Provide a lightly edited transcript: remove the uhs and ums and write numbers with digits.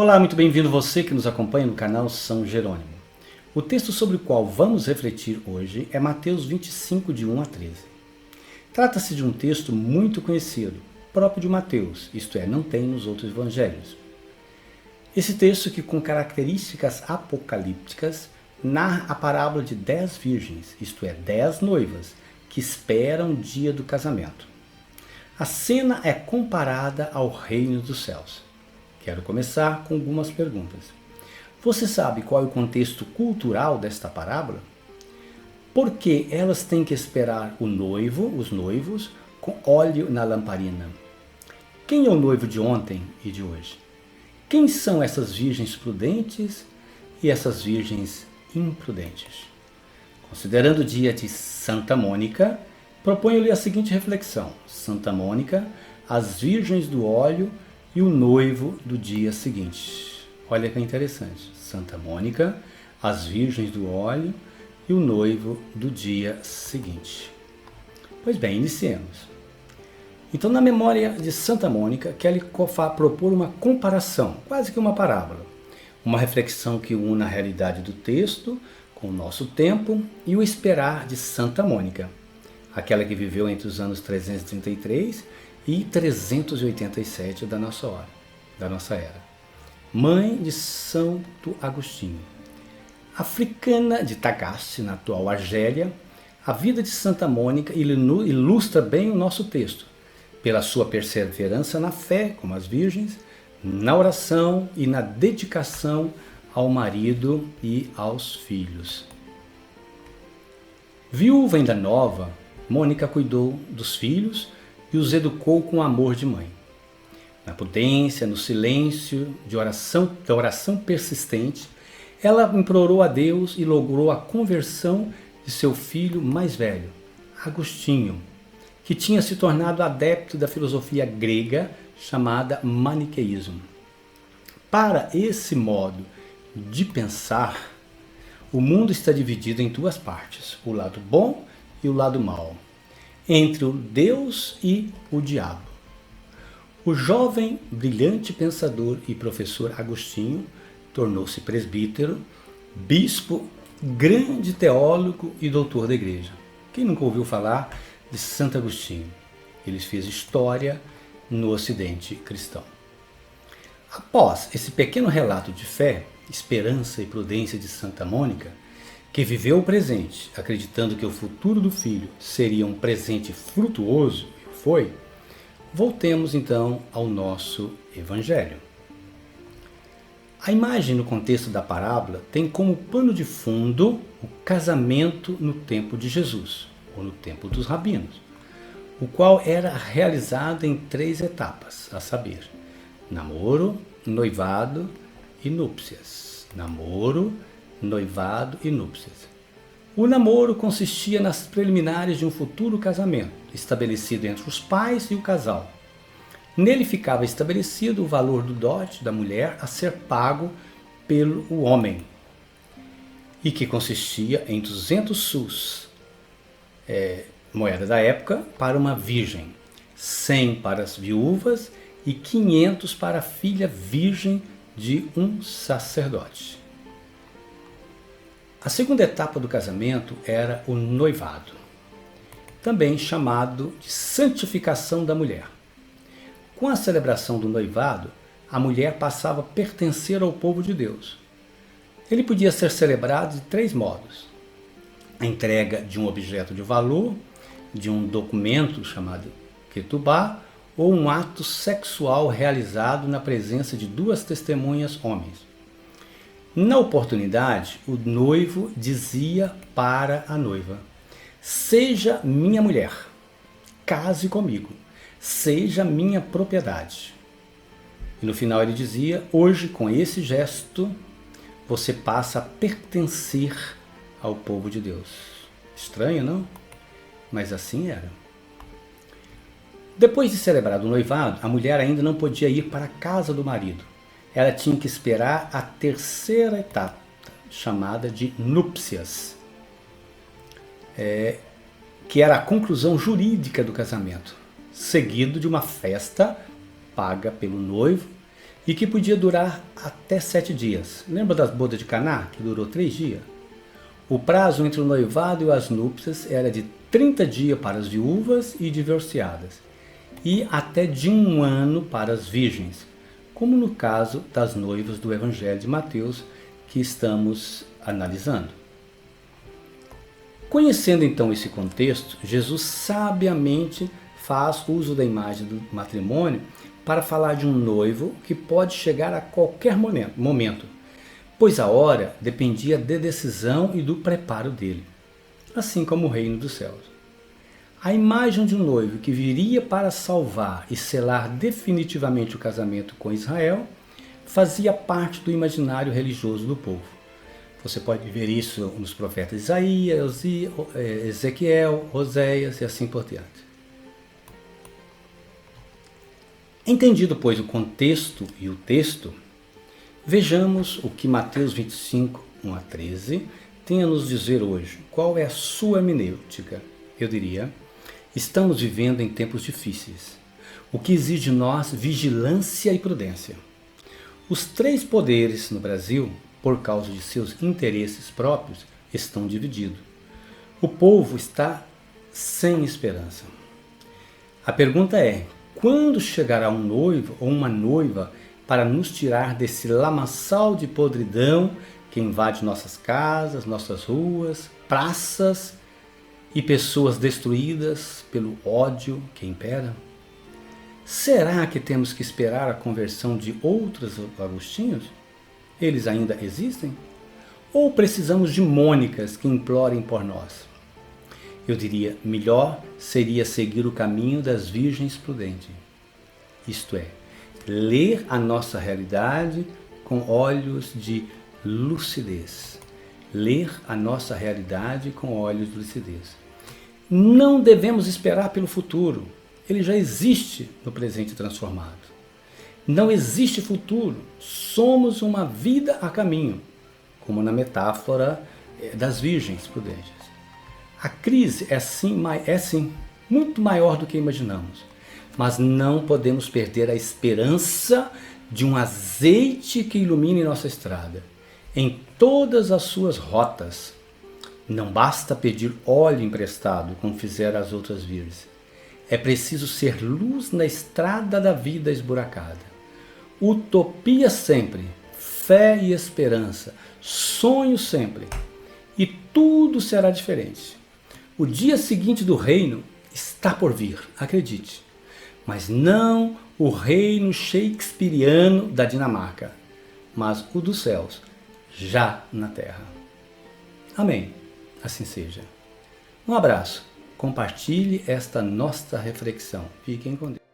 Olá, muito bem-vindo você que nos acompanha no canal São Jerônimo. O texto sobre o qual vamos refletir hoje é Mateus 25, de 1 a 13. Trata-se de um texto muito conhecido, próprio de Mateus, isto é, não tem nos outros evangelhos. Esse texto, que com características apocalípticas, narra a parábola de 10 virgens, isto é, 10 noivas, que esperam o dia do casamento. A cena é comparada ao reino dos céus. Quero começar com algumas perguntas. Você sabe qual é o contexto cultural desta parábola? Por que elas têm que esperar o noivo, os noivos, com óleo na lamparina? Quem é o noivo de ontem e de hoje? Quem são essas virgens prudentes e essas virgens imprudentes? Considerando o dia de Santa Mônica, proponho-lhe a seguinte reflexão. Santa Mônica, as virgens do óleo e o noivo do dia seguinte. Olha que interessante. Santa Mônica, as virgens do óleo e o noivo do dia seguinte. Pois bem, iniciemos. Então, na memória de Santa Mônica, quero propor uma comparação, quase que uma parábola. Uma reflexão que une a realidade do texto com o nosso tempo e o esperar de Santa Mônica, aquela que viveu entre os anos 333 e 387 da nossa era. Mãe de Santo Agostinho. Africana de Tagaste, na atual Argélia, a vida de Santa Mônica ilustra bem o nosso texto, pela sua perseverança na fé, como as virgens, na oração e na dedicação ao marido e aos filhos. Viúva ainda nova, Mônica cuidou dos filhos e os educou com amor de mãe. Na prudência, no silêncio da oração persistente, ela implorou a Deus e logrou a conversão de seu filho mais velho, Agostinho, que tinha se tornado adepto da filosofia grega chamada maniqueísmo. Para esse modo de pensar, o mundo está dividido em duas partes, o lado bom e o lado mau, entre o Deus e o diabo. O jovem, brilhante pensador e professor Agostinho tornou-se presbítero, bispo, grande teólogo e doutor da igreja. Quem nunca ouviu falar de Santo Agostinho? Ele fez história no Ocidente cristão. Após esse pequeno relato de fé, esperança e prudência de Santa Mônica, que viveu o presente, acreditando que o futuro do filho seria um presente frutuoso, e foi, voltemos então ao nosso Evangelho. A imagem no contexto da parábola tem como pano de fundo o casamento no tempo de Jesus, ou no tempo dos rabinos, o qual era realizado em 3 etapas, a saber, namoro, noivado e núpcias. Namoro, noivado e núpcias. O namoro consistia nas preliminares de um futuro casamento, estabelecido entre os pais e o casal. Nele ficava estabelecido o valor do dote da mulher a ser pago pelo homem, e que consistia em 200 sus, moeda da época, para uma virgem, 100 para as viúvas e 500 para a filha virgem de um sacerdote. A segunda etapa do casamento era o noivado, também chamado de santificação da mulher. Com a celebração do noivado, a mulher passava a pertencer ao povo de Deus. Ele podia ser celebrado de 3 modos: a entrega de um objeto de valor, de um documento chamado ketubá, ou um ato sexual realizado na presença de 2 testemunhas homens. Na oportunidade, o noivo dizia para a noiva: seja minha mulher, case comigo, seja minha propriedade. E no final ele dizia: hoje, com esse gesto, você passa a pertencer ao povo de Deus. Estranho, não? Mas assim era. Depois de celebrado o noivado, a mulher ainda não podia ir para a casa do marido. Ela tinha que esperar a 3ª etapa, chamada de núpcias, que era a conclusão jurídica do casamento, seguido de uma festa paga pelo noivo e que podia durar até 7 dias. Lembra das bodas de Caná, que durou 3 dias? O prazo entre o noivado e as núpcias era de 30 dias para as viúvas e divorciadas, e até de 1 ano para as virgens, como no caso das noivas do Evangelho de Mateus, que estamos analisando. Conhecendo então esse contexto, Jesus sabiamente faz uso da imagem do matrimônio para falar de um noivo que pode chegar a qualquer momento, pois a hora dependia da decisão e do preparo dele, assim como o reino dos céus. A imagem de um noivo que viria para salvar e selar definitivamente o casamento com Israel fazia parte do imaginário religioso do povo. Você pode ver isso nos profetas Isaías, Ezequiel, Oséias e assim por diante. Entendido, pois, o contexto e o texto, vejamos o que Mateus 25, 1 a 13 tem a nos dizer hoje. Qual é a sua hermenêutica? Eu diria, estamos vivendo em tempos difíceis, o que exige de nós vigilância e prudência. Os 3 poderes no Brasil, por causa de seus interesses próprios, estão divididos. O povo está sem esperança. A pergunta é, quando chegará um noivo ou uma noiva para nos tirar desse lamaçal de podridão que invade nossas casas, nossas ruas, praças e pessoas destruídas pelo ódio que impera? Será que temos que esperar a conversão de outros agostinhos? Eles ainda existem? Ou precisamos de mônicas que implorem por nós? Eu diria, melhor seria seguir o caminho das virgens prudentes. Isto é, ler a nossa realidade com olhos de lucidez. Ler a nossa realidade com olhos de lucidez. Não devemos esperar pelo futuro. Ele já existe no presente transformado. Não existe futuro. Somos uma vida a caminho, como na metáfora das virgens prudentes. A crise é sim muito maior do que imaginamos, mas não podemos perder a esperança de um azeite que ilumine nossa estrada, em todas as suas rotas. Não basta pedir óleo emprestado, como fizeram as outras virgens. É preciso ser luz na estrada da vida esburacada. Utopia sempre, fé e esperança, sonho sempre, e tudo será diferente. O dia seguinte do reino está por vir, acredite, mas não o reino shakespeariano da Dinamarca, mas o dos céus, já na terra. Amém. Assim seja. Um abraço. Compartilhe esta nossa reflexão. Fiquem com Deus.